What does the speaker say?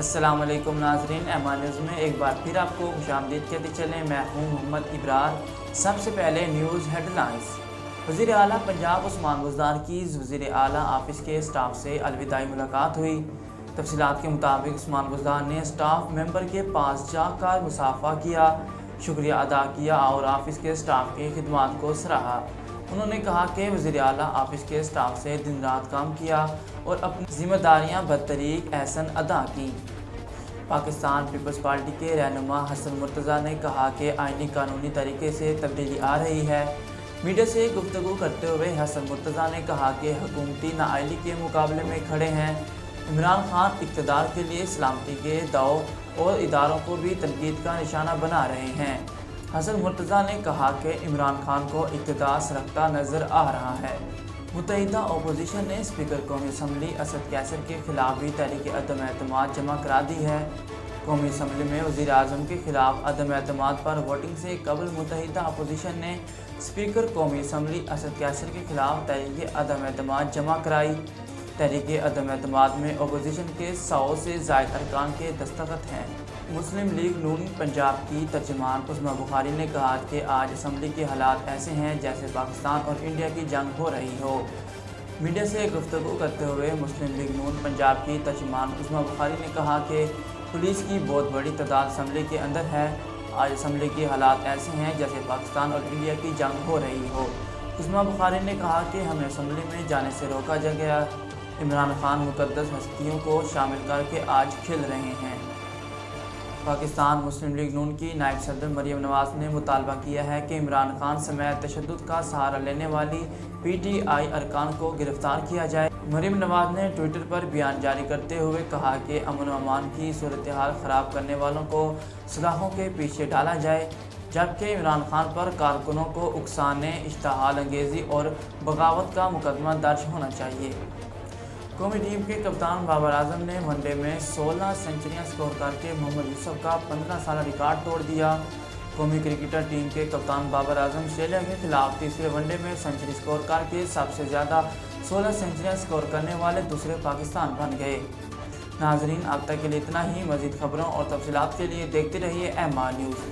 अस्सलाम वालेकुम नाजरीन, एमान न्यूज़ में एक बार फिर आपको खुशामदीद कहते चलें। मैं हूँ मोहम्मद इब्रार। सबसे पहले न्यूज़ हेडलाइंस। वज़ीर आला पंजाब उस्मान बुज़दार की वज़ीर आला ऑफिस के स्टाफ से अलविदाई मुलाकात हुई। तफसीलात के मुताबिक उस्मान बुज़दार ने स्टाफ मेंबर के पास जाकर मुसाफा किया, शुक्रिया अदा किया और ऑफिस के स्टाफ की खिदमत को सराहा। उन्होंने कहा कि वज़ीर आला ऑफिस के स्टाफ से दिन रात काम किया और अपनी जिम्मेदारियां बतरीक एहसन अदा की। पाकिस्तान पीपल्स पार्टी के रहनुमा हसन मुर्तज़ा ने कहा कि आईनी कानूनी तरीके से तब्दीली आ रही है। मीडिया से गुफ्तगू करते हुए हसन मुर्तज़ा ने कहा कि हुकूमती नाअहली के मुकाबले में खड़े हैं। इमरान खान इक़्तिदार के लिए सलामती के दाव और इदारों को भी तनकीद का निशाना बना रहे हैं। हसन मुर्तज़ा ने कहा कि इमरान खान को इक़्तिदार सरकता नज़र आ रहा है। मुत्तहिदा अपोजिशन ने स्पीकर कौमी असम्बली असद कैसर के खिलाफ भी तहरीक अदम एतमाद जमा करा दी है। कौमी असम्बली में वज़ीर आज़म के खिलाफ अदम एतमाद पर वोटिंग से कबल मुत्तहिदा अपोजिशन ने स्पीकर कौमी असम्बली असद कैसर के खिलाफ तहरीक अदम एतमाद जमा कराई। तहरीक अदम एतमाद में अपोजिशन के 100 से ज़ायद अरकान के दस्तखत हैं। मुस्लिम लीग नून पंजाब की तर्जुमान उस्मा बुखारी ने कहा कि आज असम्बली के हालात ऐसे हैं जैसे पाकिस्तान और इंडिया की जंग हो रही हो। मीडिया से गुफ्तगू करते हुए मुस्लिम लीग नून पंजाब की तर्जुमान उस्मा बुखारी ने कहा कि पुलिस की बहुत बड़ी तादाद असम्बली के अंदर है। आज असम्बली के हालात ऐसे हैं जैसे पाकिस्तान और इंडिया की जंग हो रही हो। उस्मा बुखारी ने कहा कि हमें असम्बली में जाने से रोका गया। इमरान खान मुक़द्दस हस्तियों को शामिल करके आज खिल रहे हैं। पाकिस्तान मुस्लिम लीग नून की नायब सदर मरीम नवाज़ ने मुतालबा किया है कि इमरान खान समेत तशद्दुद का सहारा लेने वाली PTI अरकान को गिरफ्तार किया जाए। मरीम नवाज़ ने ट्विटर पर बयान जारी करते हुए कहा कि अमन व अमान की सूरत हाल ख़राब करने वालों को सलाखों के पीछे डाला जाए, जबकि इमरान खान पर कारकुनों को उकसाने, इश्तहाल अंगेज़ी और बगावत का मुकदमा दर्ज होना चाहिए। कौमी टीम के कप्तान बाबर आजम ने वनडे में 16 सेंचुरियां स्कोर करके मोहम्मद यूसुफ का 15 साल रिकॉर्ड तोड़ दिया। कौमी क्रिकेटर टीम के कप्तान बाबर आजम ऑस्ट्रेलिया के खिलाफ तीसरे वनडे में सेंचुरी स्कोर करके सबसे ज़्यादा 16 सेंचुरियां स्कोर करने वाले दूसरे पाकिस्तान बन गए। नाजरीन, अब तक के लिए इतना ही। मज़ीद खबरों और तफसीलात के लिए देखते रहिए एमआर न्यूज़।